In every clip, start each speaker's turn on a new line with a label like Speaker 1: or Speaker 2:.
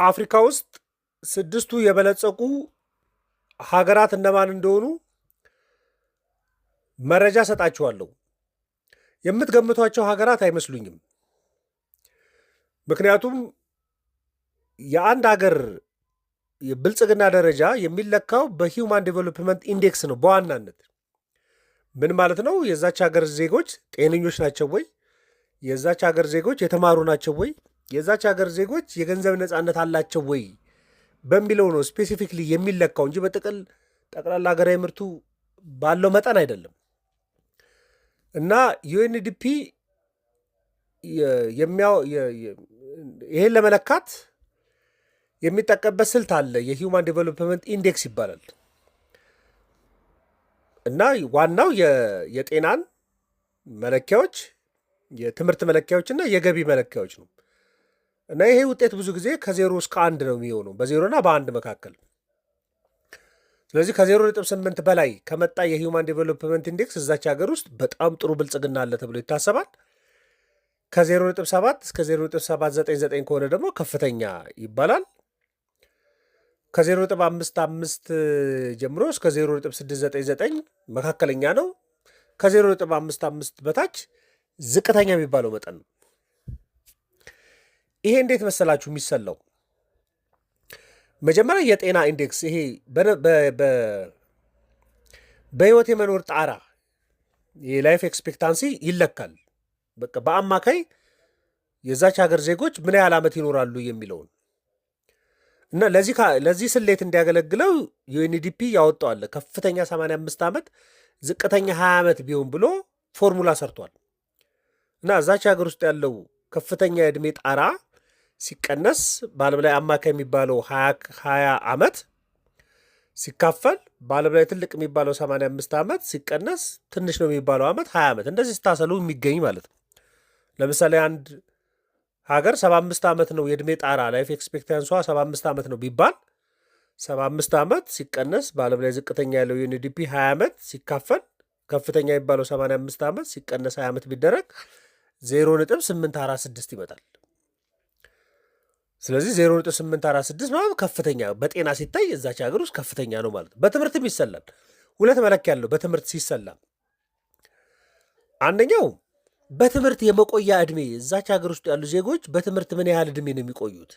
Speaker 1: አፍሪካ ውስጥ ስድስቱ የበለጸጉ ሀገራት እነማን እንደሆኑ መረጃ ሰጣችኋለሁ። የምትገምቷቸው ሀገራት አይመስሉኝም። ምክንያቱም የአንድ ሀገር የብልጽግና ደረጃ የሚለካው በሂውማን ዴቨሎፕመንት ኢንዴክስ ነው። በዋናነት ምን ማለት ነው? የዛች ሀገር ዜጎች ጤነኞች ናቸው ወይ? የዛች ሀገር ዜጎች የተማሩ ናቸው ወይ? የዛች ሀገር ዜጎች የገንዘብ ነፃነት አላቸው ወይ በሚለው ነው ስፔሲፊክሊ የሚለካው እንጂ በጥቅል ጠቅላላ ሀገራዊ ምርቱ ባለው መጠን አይደለም። እና ዩኤንዲፒ ይሄን ለመለካት የሚጠቀምበት ስልት አለ። የሂውማን ዴቨሎፕመንት ኢንዴክስ ይባላል። እና ዋናው የጤናን መለኪያዎች፣ የትምህርት መለኪያዎች እና የገቢ መለኪያዎች ነው። እና ይሄ ውጤት ብዙ ጊዜ ከዜሮ እስከ አንድ ነው የሚሆነው፣ በዜሮና በአንድ መካከል። ስለዚህ ከ0.8 በላይ ከመጣ የሂውማን ዴቨሎፕመንት ኢንዴክስ እዛች ሀገር ውስጥ በጣም ጥሩ ብልጽግና አለ ተብሎ ይታሰባል። ከ0.7 እስከ 0.799 ከሆነ ደግሞ ከፍተኛ ይባላል። ከ0.55 ጀምሮ እስከ 0.699 መካከለኛ ነው። ከ0.55 በታች ዝቅተኛ የሚባለው መጠን ነው። ይሄ እንዴት መሰላችሁ የሚሰላው? መጀመሪያ የጤና ኢንዴክስ ይሄ በህይወት የመኖር ጣራ የላይፍ ኤክስፔክታንሲ ይለካል። በቃ በአማካይ የዛች ሀገር ዜጎች ምን ያህል ዓመት ይኖራሉ የሚለውን እና ለዚህ ስሌት እንዲያገለግለው ዩኤንዲፒ ያወጣዋል። ከፍተኛ 85 ዓመት ዝቅተኛ 20 ዓመት ቢሆን ብሎ ፎርሙላ ሰርቷል። እና እዛች ሀገር ውስጥ ያለው ከፍተኛ የዕድሜ ጣራ ሲቀነስ በዓለም ላይ አማካይ የሚባለው 20 ዓመት ሲካፈል በዓለም ላይ ትልቅ የሚባለው 85 ዓመት ሲቀነስ ትንሽ ነው የሚባለው ዓመት 20 ዓመት፣ እንደዚህ ስታሰሉ የሚገኝ ማለት ነው። ለምሳሌ አንድ ሀገር 75 ዓመት ነው የዕድሜ ጣራ ላይፍ ኤክስፔክታንሷ 75 ዓመት ነው ቢባል 75 ዓመት ሲቀነስ በዓለም ላይ ዝቅተኛ ያለው ዩኤንዲፒ 20 ዓመት ሲካፈል ከፍተኛ የሚባለው 85 ዓመት ሲቀነስ 20 ዓመት ቢደረግ 0.846 ይመጣል። ስለዚህ 0.846 ማለት ከፍተኛ በጤና ሲታይ እዛች ሀገር ውስጥ ከፍተኛ ነው ማለት ነው። በትምህርትም ይሰላል። ሁለት መለኪያ ያለው በትምህርት ሲሰላ፣ አንደኛው በትምህርት የመቆያ ዕድሜ እዛች ሀገር ውስጥ ያሉ ዜጎች በትምህርት ምን ያህል ዕድሜ ነው የሚቆዩት?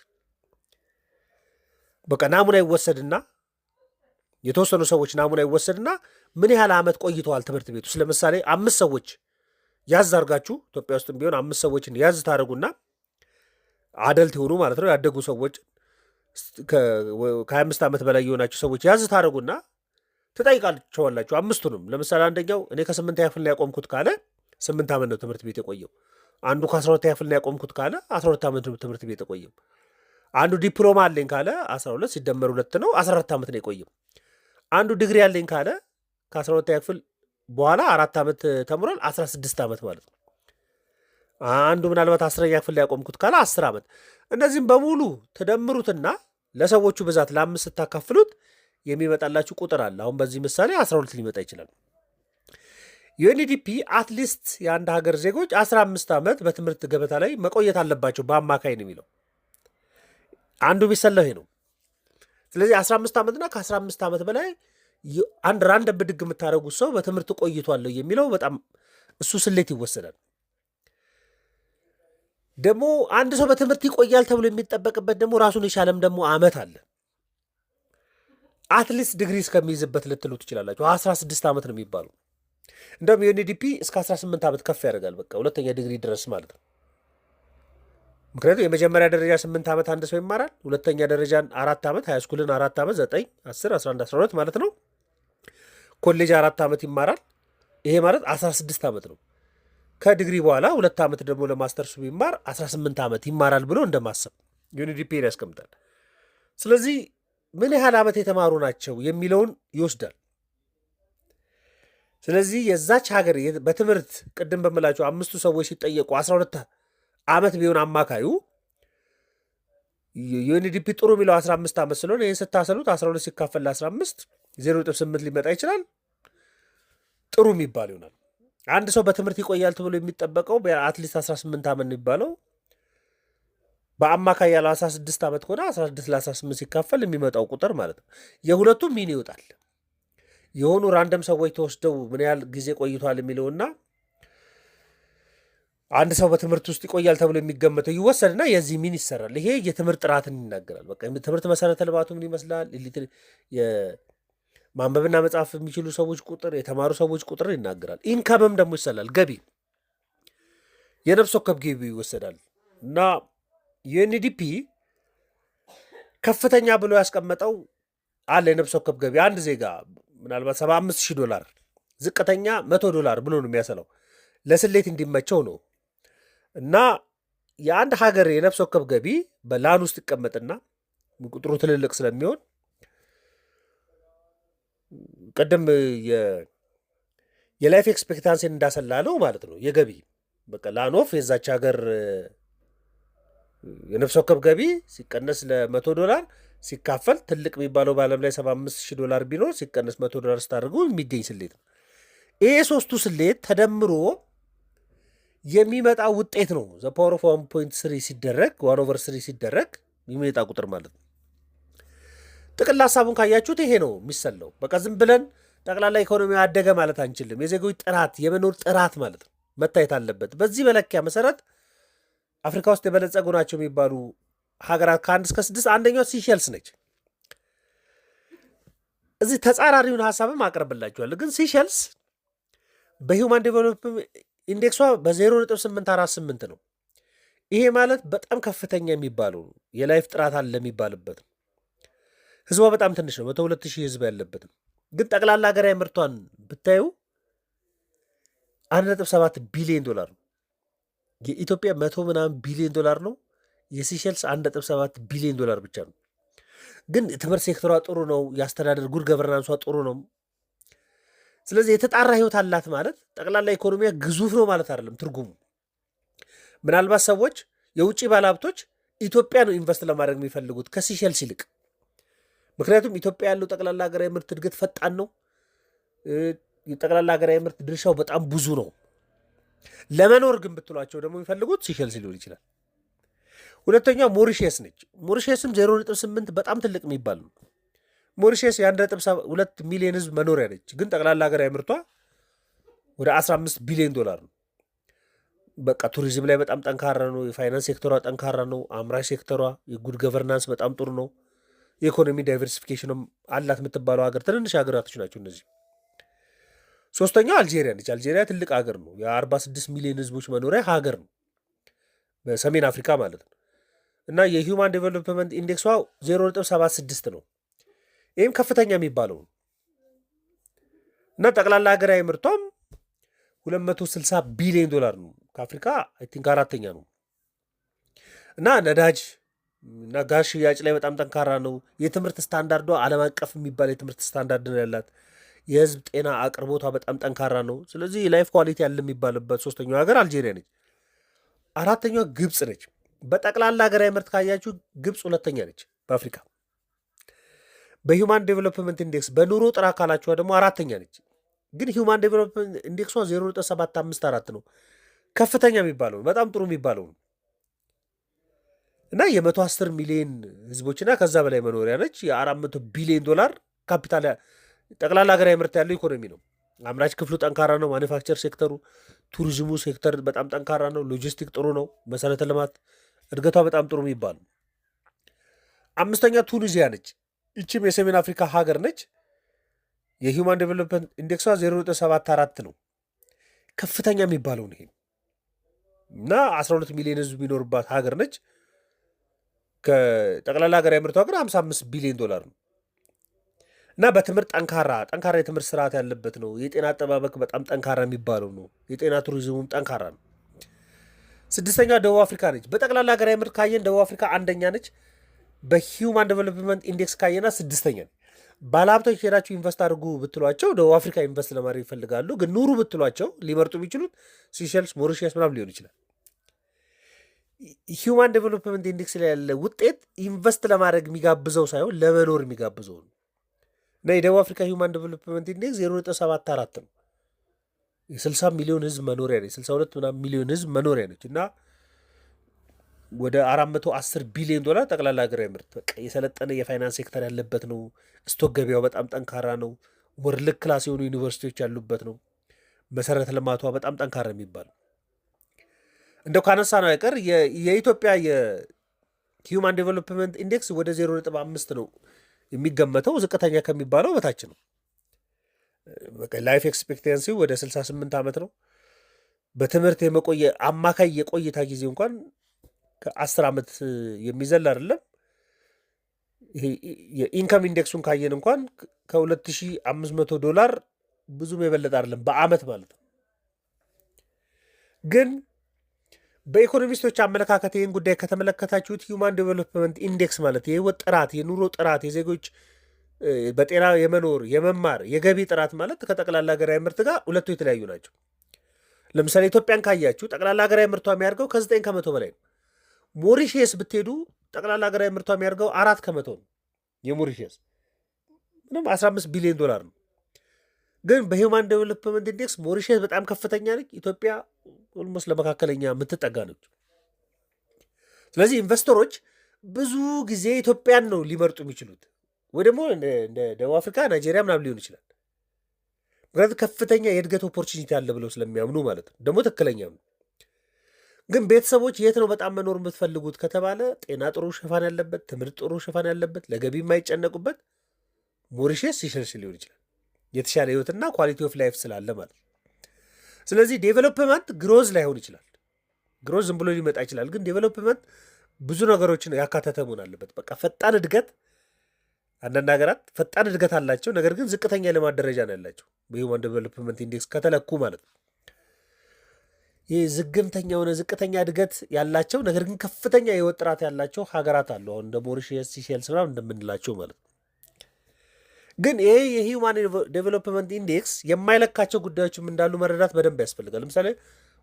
Speaker 1: በቃ ናሙና ይወሰድና የተወሰኑ ሰዎች ናሙና ይወሰድና ምን ያህል ዓመት ቆይተዋል ትምህርት ቤት ውስጥ። ለምሳሌ 5 ሰዎች ያዝ አድርጋችሁ ኢትዮጵያ ውስጥም ቢሆን 5 ሰዎችን ያዝ ታደርጉና አደልት የሆኑ ማለት ነው ያደጉ ሰዎች ከ25 ዓመት በላይ የሆናቸው ሰዎች ያዝ ታደርጉና ትጠይቃቸዋላችሁ አምስቱንም። ለምሳሌ አንደኛው እኔ ከ8ኛ ክፍል ነው ያቆምኩት ካለ 8 ዓመት ነው ትምህርት ቤት የቆየው። አንዱ ከ12ኛ ክፍል ነው ያቆምኩት ካለ 12 ዓመት ነው ትምህርት ቤት የቆየው። አንዱ ዲፕሎማ አለኝ ካለ 12 ሲደመር 2 ነው 14 ዓመት ነው የቆየው። አንዱ ዲግሪ አለኝ ካለ ከ12ኛ ክፍል በኋላ 4 ዓመት ተምሯል፣ 16 ዓመት ማለት ነው። አንዱ ምናልባት 10ኛ ክፍል ያቆምኩት ካለ 10 ዓመት። እነዚህም በሙሉ ተደምሩትና ለሰዎቹ ብዛት ለ5 ስታካፍሉት የሚመጣላችሁ ቁጥር አለ። አሁን በዚህ ምሳሌ 12 ሊመጣ ይችላል። ዩኤንዲፒ አትሊስት የአንድ ሀገር ዜጎች 15 ዓመት በትምህርት ገበታ ላይ መቆየት አለባቸው በአማካይ ነው የሚለው። አንዱ የሚሰለው ይሄ ነው። ስለዚህ 15 ዓመትና ከ15 ዓመት በላይ አንድ ራንደም ብድግ የምታደርጉት ሰው በትምህርት ቆይቷለሁ የሚለው በጣም እሱ ስሌት ይወሰዳል። ደግሞ አንድ ሰው በትምህርት ይቆያል ተብሎ የሚጠበቅበት ደግሞ ራሱን የቻለም ደግሞ ዓመት አለ። አትሊስት ዲግሪ እስከሚይዝበት ልትሉ ትችላላችሁ። 16 ዓመት ነው የሚባሉ። እንደውም ዩኤንዲፒ እስከ 18 ዓመት ከፍ ያደርጋል። በቃ ሁለተኛ ዲግሪ ድረስ ማለት ነው። ምክንያቱም የመጀመሪያ ደረጃ 8 ዓመት አንድ ሰው ይማራል። ሁለተኛ ደረጃን 4 ዓመት፣ ሃይስኩልን 4 ዓመት፣ 9፣ 10፣ 11፣ 12 ማለት ነው። ኮሌጅ 4 ዓመት ይማራል። ይሄ ማለት 16 ዓመት ነው። ከዲግሪ በኋላ 2 ዓመት ደግሞ ለማስተርሱ ቢማር 18 ዓመት ይማራል ብሎ እንደማሰብ ዩኤንዲፒ ያስቀምጣል። ስለዚህ ምን ያህል ዓመት የተማሩ ናቸው የሚለውን ይወስዳል። ስለዚህ የዛች ሀገር በትምህርት ቅድም በምላቸው 5ቱ ሰዎች ሲጠየቁ 12 ዓመት ቢሆን አማካዩ ዩኤንዲፒ ጥሩ የሚለው 15 ዓመት ስለሆነ ይህን ስታሰሉት 12 ሲካፈል 15 0.8 ሊመጣ ይችላል። ጥሩ የሚባል ይሆናል። አንድ ሰው በትምህርት ይቆያል ተብሎ የሚጠበቀው በአትሊስት 18 ዓመት ነው የሚባለው። በአማካይ ያለው 16 ዓመት ከሆነ 16 ለ18 ሲካፈል የሚመጣው ቁጥር ማለት ነው። የሁለቱም ሚን ይወጣል። የሆኑ ራንደም ሰዎች ተወስደው ምን ያህል ጊዜ ቆይቷል የሚለውና አንድ ሰው በትምህርት ውስጥ ይቆያል ተብሎ የሚገመተው ይወሰድና የዚህ ሚን ይሰራል። ይሄ የትምህርት ጥራትን ይናገራል። በቃ ትምህርት መሰረተ ልማቱ ምን ይመስላል፣ ማንበብና መጻፍ የሚችሉ ሰዎች ቁጥር፣ የተማሩ ሰዎች ቁጥር ይናገራል። ኢንከምም ደግሞ ይሰላል። ገቢ፣ የነፍስ ወከፍ ገቢ ይወሰዳል እና ዩኤንዲፒ ከፍተኛ ብሎ ያስቀመጠው አለ የነፍስ ወከፍ ገቢ አንድ ዜጋ ምናልባት $75,000 ዝቅተኛ $100 ብሎ ነው የሚያሰላው ለስሌት እንዲመቸው ነው። እና የአንድ ሀገር የነፍስ ወከፍ ገቢ በላን ውስጥ ይቀመጥና ቁጥሩ ትልልቅ ስለሚሆን ቅድም የላይፍ ኤክስፔክታንሲን እንዳሰላለው ማለት ነው። የገቢ በቃ ላኖፍ የዛች ሀገር የነፍስ ወከፍ ገቢ ሲቀነስ $100 ሲካፈል ትልቅ የሚባለው በዓለም ላይ $75,000 ቢኖር ሲቀነስ $100 ስታደርጉ የሚገኝ ስሌት ነው። ይሄ ሶስቱ ስሌት ተደምሮ የሚመጣ ውጤት ነው። ዘ ፓወር ኦፍ 1.3 ሲደረግ 1/3 ሲደረግ የሚመጣ ቁጥር ማለት ነው። ጥቅል ሀሳቡን ካያችሁት ይሄ ነው የሚሰለው። በቃ ዝም ብለን ጠቅላላ ኢኮኖሚ አደገ ማለት አንችልም። የዜጎች ጥራት፣ የመኖር ጥራት ማለት ነው መታየት አለበት። በዚህ መለኪያ መሰረት አፍሪካ ውስጥ የበለጸጉ ናቸው የሚባሉ ሀገራት ከ1 እስከ 6 አንደኛው ሲሸልስ ነች። እዚህ ተጻራሪውን ሀሳብም አቅርብላችኋለሁ። ግን ሲሸልስ በሂውማን ዴቨሎፕመንት ኢንዴክሷ በ0.848 ነው። ይሄ ማለት በጣም ከፍተኛ የሚባለው የላይፍ ጥራት አለ የሚባልበት ነው። ህዝቧ በጣም ትንሽ ነው፣ 102,000 ህዝብ ያለበትም። ግን ጠቅላላ ሀገራዊ ምርቷን ብታዩ $1.7 ቢሊዮን ነው። የኢትዮጵያ 100 ምናምን ቢሊዮን ዶላር ነው። የሲሸልስ $1.7 ቢሊዮን ብቻ ነው። ግን ትምህርት ሴክተሯ ጥሩ ነው። የአስተዳደር ጉድ ገቨርናንሷ ጥሩ ነው። ስለዚህ የተጣራ ህይወት አላት ማለት ጠቅላላ ኢኮኖሚያ ግዙፍ ነው ማለት አይደለም ትርጉሙ። ምናልባት ሰዎች የውጭ ባለሀብቶች ኢትዮጵያ ነው ኢንቨስት ለማድረግ የሚፈልጉት ከሲሸልስ ይልቅ። ምክንያቱም ኢትዮጵያ ያለው ጠቅላላ ሀገራዊ ምርት እድገት ፈጣን ነው። የጠቅላላ ሀገራዊ ምርት ድርሻው በጣም ብዙ ነው። ለመኖር ግን ብትሏቸው ደግሞ የሚፈልጉት ሲሸልስ ሊሆን ይችላል። ሁለተኛው ሞሪሼስ ነች። ሞሪሼስም 0.8 በጣም ትልቅ የሚባል ነው። ሞሪሼስ የ1.2 ሚሊዮን ህዝብ መኖሪያ ነች። ግን ጠቅላላ ሀገራዊ ምርቷ ወደ $15 ቢሊዮን ነው። በቃ ቱሪዝም ላይ በጣም ጠንካራ ነው። የፋይናንስ ሴክተሯ ጠንካራ ነው። አምራች ሴክተሯ የጉድ ገቨርናንስ በጣም ጥሩ ነው። የኢኮኖሚ ዳይቨርሲፊኬሽንም አላት የምትባለው ሀገር ትንንሽ ሀገራቶች ናቸው እነዚህ። ሶስተኛው አልጄሪያ ነች። አልጄሪያ ትልቅ ሀገር ነው። የ46 ሚሊዮን ህዝቦች መኖሪያ ሀገር ነው፣ በሰሜን አፍሪካ ማለት ነው። እና የሂውማን ዴቨሎፕመንት ኢንዴክሷ 0.76 ነው። ይህም ከፍተኛ የሚባለው ነው። እና ጠቅላላ ሀገራዊ ምርቷም $260 ቢሊዮን ነው። ከአፍሪካ አይ ቲንክ አራተኛ ነው። እና ነዳጅ እና ጋዝ ሽያጭ ላይ በጣም ጠንካራ ነው። የትምህርት ስታንዳርዷ ዓለም አቀፍ የሚባል የትምህርት ስታንዳርድ ነው ያላት። የህዝብ ጤና አቅርቦቷ በጣም ጠንካራ ነው። ስለዚህ ላይፍ ኳሊቲ ያለ የሚባልበት ሶስተኛው ሀገር አልጄሪያ ነች። አራተኛዋ ግብፅ ነች። በጠቅላላ ሀገራዊ ምርት ካያችሁ ግብፅ ሁለተኛ ነች በአፍሪካ። በሂውማን ዴቨሎፕመንት ኢንዴክስ በኑሮ ጥራት ካላችኋ ደግሞ አራተኛ ነች። ግን ሂውማን ዴቨሎፕመንት ኢንዴክሷ 0.754 ነው። ከፍተኛ የሚባለው ነው፣ በጣም ጥሩ የሚባለው ነው። እና የ110 ሚሊዮን ህዝቦችና ከዛ በላይ መኖሪያ ነች። $400 ቢሊዮን ካፒታል ጠቅላላ ሀገራዊ ምርት ያለው ኢኮኖሚ ነው። አምራች ክፍሉ ጠንካራ ነው። ማኒፋክቸር ሴክተሩ፣ ቱሪዝሙ ሴክተር በጣም ጠንካራ ነው። ሎጂስቲክ ጥሩ ነው። መሰረተ ልማት እድገቷ በጣም ጥሩ የሚባል ነው። አምስተኛ ቱኒዚያ ነች። ይችም የሰሜን አፍሪካ ሀገር ነች። የሂውማን ዴቨሎፕመንት ኢንዴክሷ 0.74 ነው። ከፍተኛ የሚባለው ነው ይሄ። እና 12 ሚሊዮን ህዝብ የሚኖርባት ሀገር ነች። ከጠቅላላ ሀገራዊ ምርቷ ግን $55 ቢሊዮን ነው። እና በትምህርት ጠንካራ የትምህርት ስርዓት ያለበት ነው። የጤና አጠባበቅ በጣም ጠንካራ የሚባለው ነው። የጤና ቱሪዝሙም ጠንካራ ነው። ስድስተኛ ደቡብ አፍሪካ ነች። በጠቅላላ ሀገራዊ ምርት ካየን ደቡብ አፍሪካ አንደኛ ነች። በሂውማን ዴቨሎፕመንት ኢንዴክስ ካየና ስድስተኛ ነች። ባለሀብቶች ሄዳችሁ ኢንቨስት አድርጉ ብትሏቸው ደቡብ አፍሪካ ኢንቨስት ለማድረግ ይፈልጋሉ። ግን ኑሩ ብትሏቸው ሊመርጡ የሚችሉት ሲሸልስ፣ ሞሪሸስ ምናምን ሊሆን ይችላል። ሂውማን ዴቨሎፕመንት ኢንዴክስ ላይ ያለ ውጤት ኢንቨስት ለማድረግ የሚጋብዘው ሳይሆን ለመኖር የሚጋብዘው ነው። እና የደቡብ አፍሪካ ሂውማን ዴቨሎፕመንት ኢንዴክስ 0.74 ነው። የ60 ሚሊዮን ህዝብ መኖሪያ ነች። 62 ምናምን ሚሊዮን ህዝብ መኖሪያ ነች። እና ወደ 410 ቢሊዮን ዶላር ጠቅላላ ሀገራዊ ምርት። በቃ የሰለጠነ የፋይናንስ ሴክተር ያለበት ነው። ስቶክ ገበያው በጣም ጠንካራ ነው። ወርልድ ክላስ የሆኑ ዩኒቨርሲቲዎች ያሉበት ነው። መሰረተ ልማቷ በጣም ጠንካራ የሚባል እንደው ካነሳ ነው አይቀር የኢትዮጵያ የሂውማን ዴቨሎፕመንት ኢንዴክስ ወደ 0.5 ነው የሚገመተው። ዝቅተኛ ከሚባለው በታች ነው። ላይፍ ኤክስፔክቴንሲ ወደ 68 ዓመት ነው። በትምህርት የመቆየ አማካይ የቆይታ ጊዜ እንኳን ከ10 ዓመት የሚዘል አይደለም። ይሄ የኢንካም ኢንዴክሱን ካየን እንኳን $2,500 ብዙም የበለጠ አይደለም በአመት ማለት ነው። ግን በኢኮኖሚስቶች አመለካከት ይህን ጉዳይ ከተመለከታችሁት ሂውማን ዴቨሎፕመንት ኢንዴክስ ማለት የህይወት ጥራት፣ የኑሮ ጥራት፣ የዜጎች በጤና የመኖር የመማር የገቢ ጥራት ማለት ከጠቅላላ ሀገራዊ ምርት ጋር ሁለቱ የተለያዩ ናቸው። ለምሳሌ ኢትዮጵያን ካያችሁ ጠቅላላ ሀገራዊ ምርቷ የሚያደርገው ከ9 ከመቶ በላይ ነው። ሞሪሽስ ብትሄዱ ጠቅላላ ሀገራዊ ምርቷ የሚያደርገው 4 ከመቶ ነው። የሞሪሽስ ምንም $15 ቢሊዮን ነው። ግን በሂውማን ዴቨሎፕመንት ኢንዴክስ ሞሪሽስ በጣም ከፍተኛ ነች። ኢትዮጵያ ኦልሞስት ለመካከለኛ የምትጠጋ ነች። ስለዚህ ኢንቨስተሮች ብዙ ጊዜ ኢትዮጵያን ነው ሊመርጡ የሚችሉት፣ ወይ ደግሞ እንደ ደቡብ አፍሪካ፣ ናይጄሪያ ምናምን ሊሆን ይችላል። ምክንያቱም ከፍተኛ የእድገት ኦፖርቹኒቲ አለ ብለው ስለሚያምኑ ማለት ነው። ደግሞ ትክክለኛ ነው። ግን ቤተሰቦች የት ነው በጣም መኖር የምትፈልጉት ከተባለ ጤና ጥሩ ሽፋን ያለበት፣ ትምህርት ጥሩ ሽፋን ያለበት፣ ለገቢ የማይጨነቁበት ሞሪሽስ ሲሸልስ ሊሆን ይችላል። የተሻለ ህይወትና ኳሊቲ ኦፍ ላይፍ ስላለ ማለት ነው። ስለዚህ ዴቨሎፕመንት ግሮዝ ላይሆን ይችላል። ግሮዝ ዝም ብሎ ሊመጣ ይችላል። ግን ዴቨሎፕመንት ብዙ ነገሮችን ያካተተ መሆን አለበት። በቃ ፈጣን እድገት፣ አንዳንድ ሀገራት ፈጣን እድገት አላቸው፣ ነገር ግን ዝቅተኛ የልማት ደረጃ ነው ያላቸው በሂውማን ዴቨሎፕመንት ኢንዴክስ ከተለኩ ማለት ነው። ይህ ዝግምተኛ የሆነ ዝቅተኛ እድገት ያላቸው ነገር ግን ከፍተኛ የህይወት ጥራት ያላቸው ሀገራት አሉ። አሁን እንደ ሞሪሽስ፣ ሲሼልስ ምናምን እንደምንላቸው ማለት ነው። ግን ይሄ የሂውማን ዴቨሎፕመንት ኢንዴክስ የማይለካቸው ጉዳዮችም እንዳሉ መረዳት በደንብ ያስፈልጋል። ለምሳሌ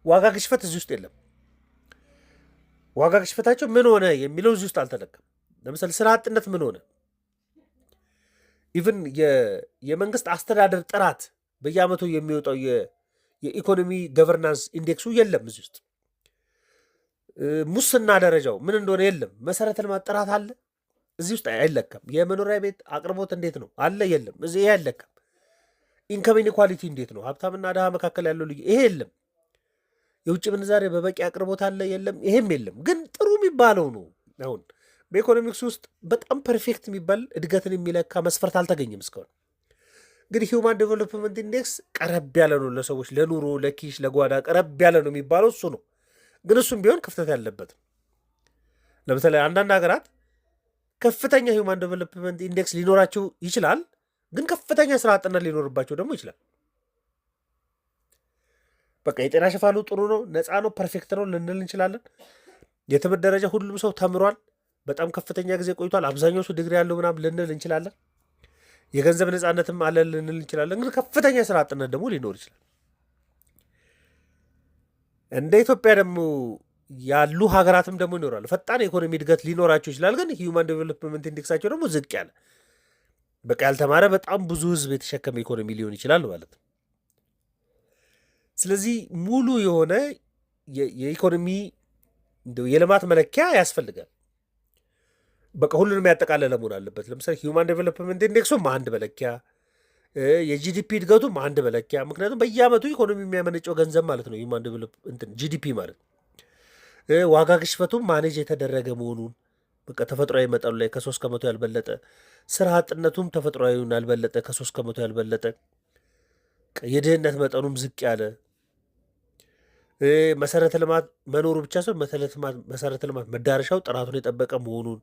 Speaker 1: ዋጋ ግሽፈት እዚህ ውስጥ የለም። ዋጋ ግሽፈታቸው ምን ሆነ የሚለው እዚህ ውስጥ አልተለካም። ለምሳሌ ስራ አጥነት ምን ሆነ፣ ኢቭን የመንግስት አስተዳደር ጥራት በየአመቱ የሚወጣው የኢኮኖሚ ገቨርናንስ ኢንዴክሱ የለም እዚህ ውስጥ። ሙስና ደረጃው ምን እንደሆነ የለም። መሰረተ ልማት ጥራት አለ እዚህ ውስጥ አይለካም። የመኖሪያ ቤት አቅርቦት እንዴት ነው አለ የለም። እዚህ ይሄ አይለካም። ኢንካም ኢኒኳሊቲ እንዴት ነው ሀብታምና ድሃ መካከል ያለው ልዩ ይሄ የለም። የውጭ ምንዛሬ በበቂ አቅርቦት አለ የለም፣ ይሄም የለም። ግን ጥሩ የሚባለው ነው። አሁን በኢኮኖሚክስ ውስጥ በጣም ፐርፌክት የሚባል እድገትን የሚለካ መስፈርት አልተገኘም እስካሁን። እንግዲህ ሂውማን ዴቨሎፕመንት ኢንዴክስ ቀረብ ያለ ነው ለሰዎች ለኑሮ ለኪሽ ለጓዳ ቀረብ ያለ ነው የሚባለው እሱ ነው። ግን እሱም ቢሆን ክፍተት ያለበት። ለምሳሌ አንዳንድ ሀገራት ከፍተኛ ሂውማን ዴቨሎፕመንት ኢንዴክስ ሊኖራቸው ይችላል፣ ግን ከፍተኛ ስራ አጥነት ሊኖርባቸው ደግሞ ይችላል። በቃ የጤና ሽፋኑ ጥሩ ነው፣ ነፃ ነው፣ ፐርፌክት ነው ልንል እንችላለን። የትምህርት ደረጃ ሁሉም ሰው ተምሯል፣ በጣም ከፍተኛ ጊዜ ቆይቷል፣ አብዛኛው ሰው ዲግሪ ያለው ምናምን ልንል እንችላለን። የገንዘብ ነፃነትም አለ ልንል እንችላለን። ግን ከፍተኛ ስራ አጥነት ደግሞ ሊኖር ይችላል። እንደ ኢትዮጵያ ደግሞ ያሉ ሀገራትም ደግሞ ይኖራሉ። ፈጣን የኢኮኖሚ እድገት ሊኖራቸው ይችላል። ግን ሂውማን ዴቨሎፕመንት ኢንዴክሳቸው ደግሞ ዝቅ ያለ፣ በቃ ያልተማረ በጣም ብዙ ህዝብ የተሸከመ ኢኮኖሚ ሊሆን ይችላል ማለት ነው። ስለዚህ ሙሉ የሆነ የኢኮኖሚ የልማት መለኪያ ያስፈልጋል። በቃ ሁሉንም ያጠቃለለ መሆን አለበት። ለምሳሌ ሂውማን ዴቨሎፕመንት ኢንዴክሱም አንድ መለኪያ፣ የጂዲፒ እድገቱም አንድ መለኪያ። ምክንያቱም በየአመቱ ኢኮኖሚ የሚያመነጨው ገንዘብ ማለት ነው ሂውማን ዴቨሎፕመንት ጂዲፒ ማለት ነው። ዋጋ ግሽፈቱም ማኔጅ የተደረገ መሆኑን በቃ ተፈጥሯዊ መጠኑ ላይ ከ3 ከመቶ ያልበለጠ፣ ስራ አጥነቱም ተፈጥሯዊውን ያልበለጠ ከ3 ከመቶ ያልበለጠ፣ የድህነት መጠኑም ዝቅ ያለ፣ መሰረተ ልማት መኖሩ ብቻ ሰው መሰረተ ልማት መዳረሻው ጥራቱን የጠበቀ መሆኑን፣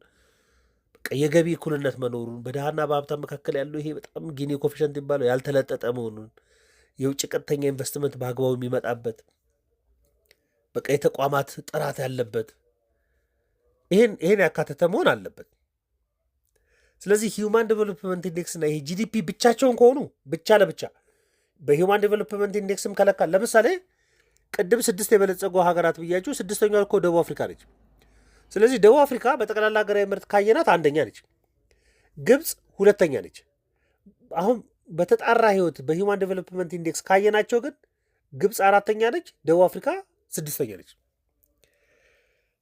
Speaker 1: የገቢ እኩልነት መኖሩን፣ በድሃና በሀብታም መካከል ያለው ይሄ በጣም ጊኒ ኮፊሸንት የሚባለው ያልተለጠጠ መሆኑን፣ የውጭ ቀጥተኛ ኢንቨስትመንት በአግባቡ የሚመጣበት፣ በቃ የተቋማት ጥራት ያለበት ይሄን ያካተተ መሆን አለበት። ስለዚህ ሂውማን ዴቨሎፕመንት ኢንዴክስና ይሄ ጂዲፒ ብቻቸውን ከሆኑ ብቻ ለብቻ በሂውማን ዴቨሎፕመንት ኢንዴክስም ከለካል። ለምሳሌ ቅድም 6 የበለጸጉ ሀገራት ብያችሁ 6ኛው እኮ ደቡብ አፍሪካ ነች። ስለዚህ ደቡብ አፍሪካ በጠቅላላ ሀገራዊ ምርት ካየናት አንደኛ ነች፣ ግብፅ ሁለተኛ ነች። አሁን በተጣራ ህይወት በሂውማን ዴቨሎፕመንት ኢንዴክስ ካየናቸው ግን ግብፅ 4ኛ ነች፣ ደቡብ አፍሪካ 6ኛ ነች።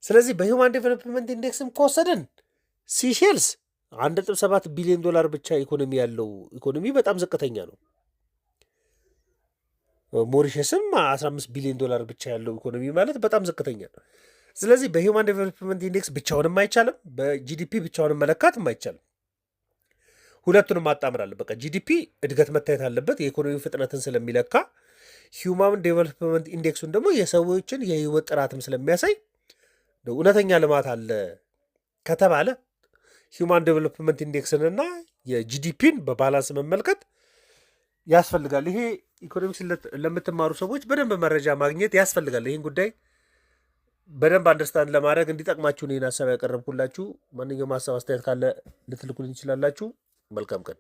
Speaker 1: ስለዚህ በሂውማን ዴቨሎፕመንት ኢንዴክስም ከወሰድን ሲሼልስ $1.7 ቢሊዮን ብቻ ኢኮኖሚ ያለው ኢኮኖሚ በጣም ዝቅተኛ ነው። ሞሪሸስም $15 ቢሊዮን ብቻ ያለው ኢኮኖሚ ማለት በጣም ዝቅተኛ ነው። ስለዚህ በሂውማን ዴቨሎፕመንት ኢንዴክስ ብቻውንም አይቻልም፣ በጂዲፒ ብቻውንም መለካትም አይቻልም። ሁለቱንም ማጣመር በቃ ጂዲፒ እድገት መታየት አለበት የኢኮኖሚ ፍጥነትን ስለሚለካ፣ ሂውማን ዴቨሎፕመንት ኢንዴክሱን ደግሞ የሰዎችን የህይወት ጥራትም ስለሚያሳይ እውነተኛ ልማት አለ ከተባለ ሂውማን ዴቨሎፕመንት ኢንዴክስንና የጂዲፒን በባላንስ መመልከት ያስፈልጋል። ይሄ ኢኮኖሚክስ ለምትማሩ ሰዎች በደንብ መረጃ ማግኘት ያስፈልጋል። ይህን ጉዳይ በደንብ አንደርስታንድ ለማድረግ እንዲጠቅማችሁ ይህን ሀሳብ ያቀረብኩላችሁ። ማንኛውም ሀሳብ አስተያየት ካለ ልትልኩልኝ ይችላላችሁ። መልካም ቀን።